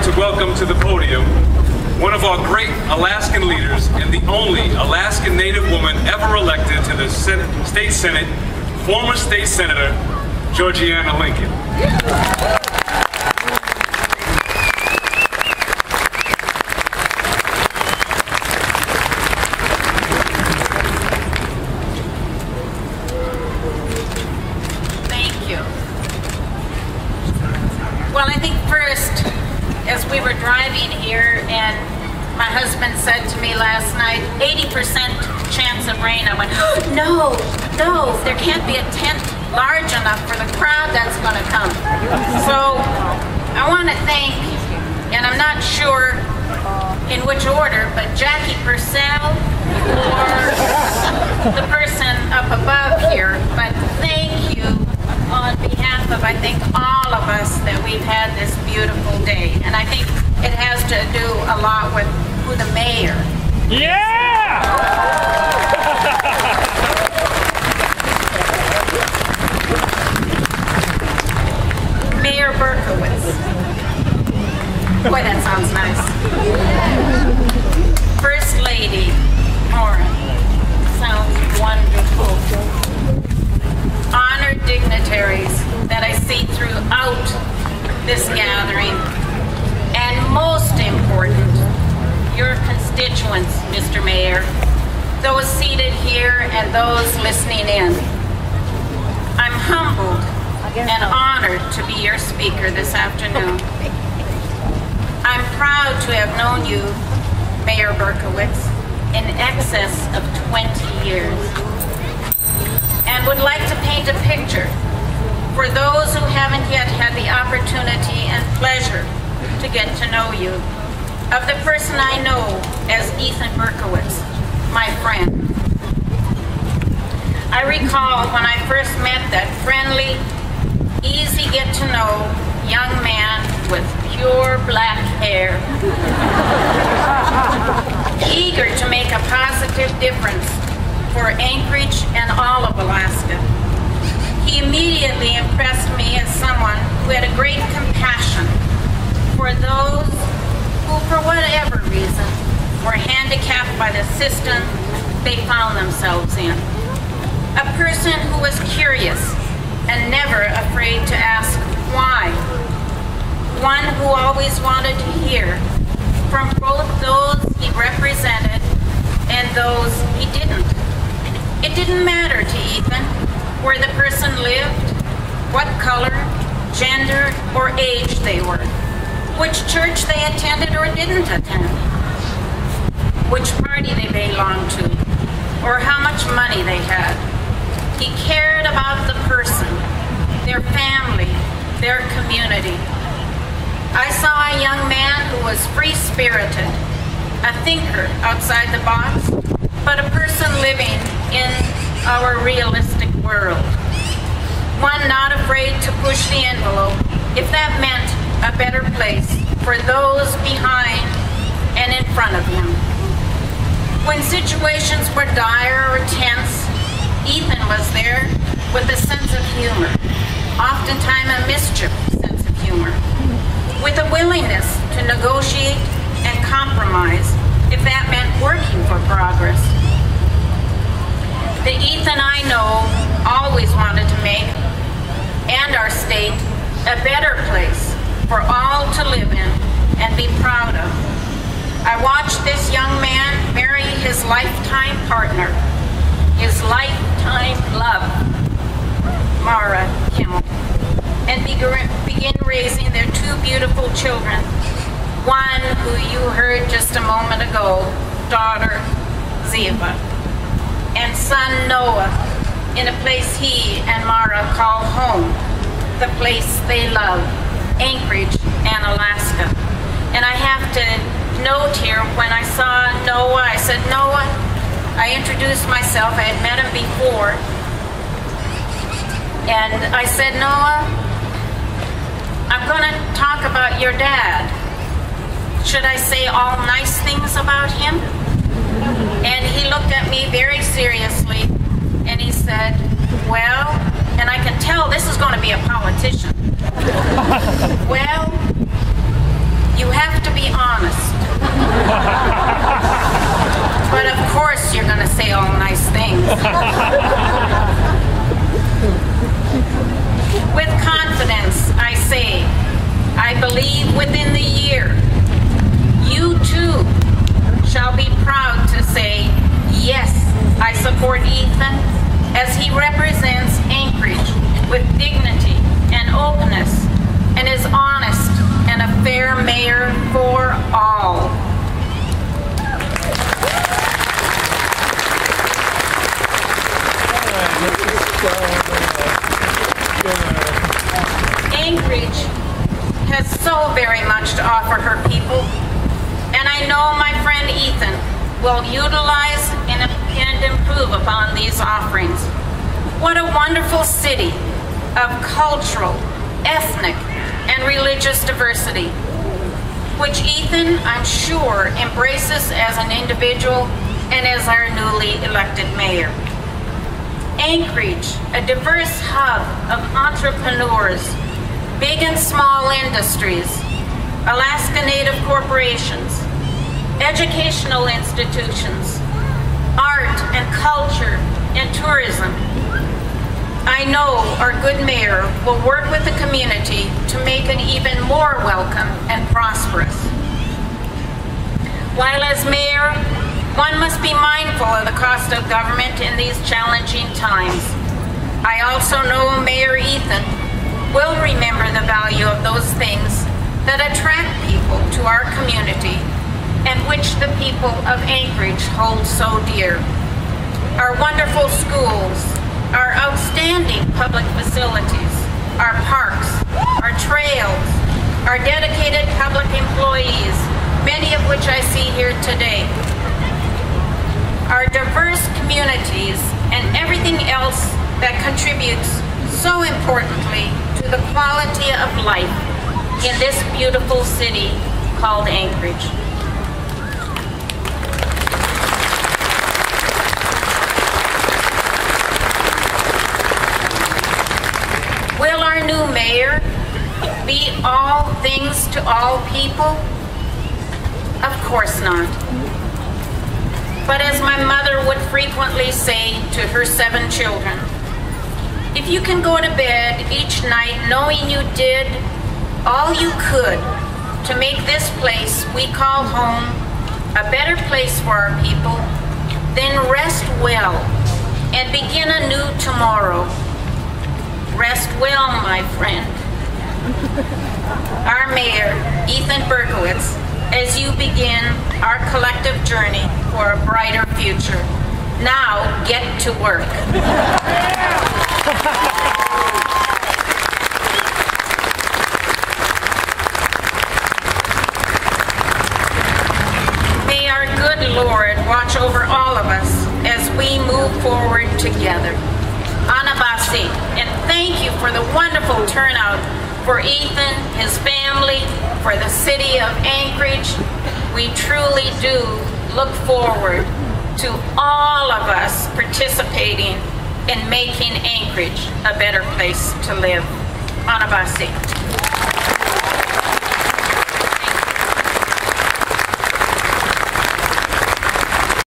like to welcome to the podium one of our great Alaskan leaders and the only Alaskan Native woman ever elected to the State Senate, former State Senator Georgianna Lincoln. Well, I think first, as we were driving here and my husband said to me last night, 80% chance of rain, I went, oh, no, there can't be a tent large enough for the crowd that's going to come. So I want to thank, and I'm not sure in which order, but Jackie Purcell or the person up above here, but thank you on behalf of, I think, all of us that we've had this beautiful day. And I think it has to do a lot with who the mayor is. Yeah! Mayor Berkowitz. Boy, that sounds nice. First Lady Maura. Sounds wonderful. Honored dignitaries that I see throughout this gathering, and most important, your constituents, Mr. Mayor, those seated here and those listening in. I'm humbled and honored to be your speaker this afternoon. I'm proud to have known you, Mayor Berkowitz, in excess of 20 years. And would like to paint a picture for those who haven't yet had the opportunity and pleasure to get to know you, of the person I know as Ethan Berkowitz, my friend. I recall when I first met that friendly, easy get-to-know young man with pure black hair, eager to make a positive difference for Anchorage and all of Alaska. He immediately impressed me as someone who had a great compassion for those who, for whatever reason, were handicapped by the system they found themselves in. A person who was curious and never afraid to ask why. One who always wanted to hear from both those he represented and those he didn't. It didn't matter to Ethan where the person lived, what color, gender, or age they were, which church they attended or didn't attend, which party they belonged to, or how much money they had. He cared about the person, their family, their community. I saw a young man who was free-spirited, a thinker outside the box, but a person living in our realistic world. One not afraid to push the envelope if that meant a better place for those behind and in front of him. When situations were dire or tense, Ethan was there with a sense of humor, oftentimes a mischief sense of humor, with a willingness to negotiate and compromise if that meant working for progress. The Ethan I know always wanted to make, and our state, a better place for all to live in and be proud of. I watched this young man marry his lifetime partner, his lifetime love, Mara Kimmel, and begin raising their two beautiful children. One who you heard just a moment ago, daughter Ziva, and son Noah, in a place he and Mara call home, the place they love, Anchorage and Alaska. And I have to note here, when I saw Noah, I said, Noah, I introduced myself, I had met him before, and I said, Noah, I'm going to talk about your dad. Should I say all nice things about him? And he looked at me very seriously and he said, well, and I can tell this is going to be a politician. Well, you honest. But of course you're going to say all nice things. With confidence, I say, I believe within the year, you too shall be proud to say, yes, I support Ethan as he represents Anchorage with dignity and openness and is honest and a fair mayor for all. Anchorage has so very much to offer her people, and I know my friend Ethan will utilize and improve upon these offerings. What a wonderful city of cultural, ethnic, and religious diversity, which Ethan, I'm sure, embraces as an individual and as our newly elected mayor. Anchorage, a diverse hub of entrepreneurs, big and small industries, Alaska Native corporations, educational institutions, art and culture and tourism. I know our good mayor will work with the community to make it even more welcome and prosperous. While as mayor, one must be mindful of the cost of government in these challenging times. I also know Mayor Ethan will remember the value of those things that attract people to our community and which the people of Anchorage hold so dear. Our wonderful schools, our outstanding public facilities, our parks, our trails, our dedicated public employees, many of which I see here today, our diverse communities, and everything else that contributes so importantly to the quality of life in this beautiful city called Anchorage. Will our new mayor be all things to all people? Of course not. But as my mother would frequently say to her 7 children, if you can go to bed each night knowing you did all you could to make this place we call home a better place for our people, then rest well and begin a new tomorrow. Rest well, my friend. Our mayor, Ethan Berkowitz, as you begin our collective journey for a brighter future. Now, get to work. May our good Lord watch over all of us as we move forward together. Anabasi, and thank you for the wonderful turnout for Ethan, his family, for the city of Anchorage. We truly do look forward to all of us participating in making Anchorage a better place to live. Anabasi.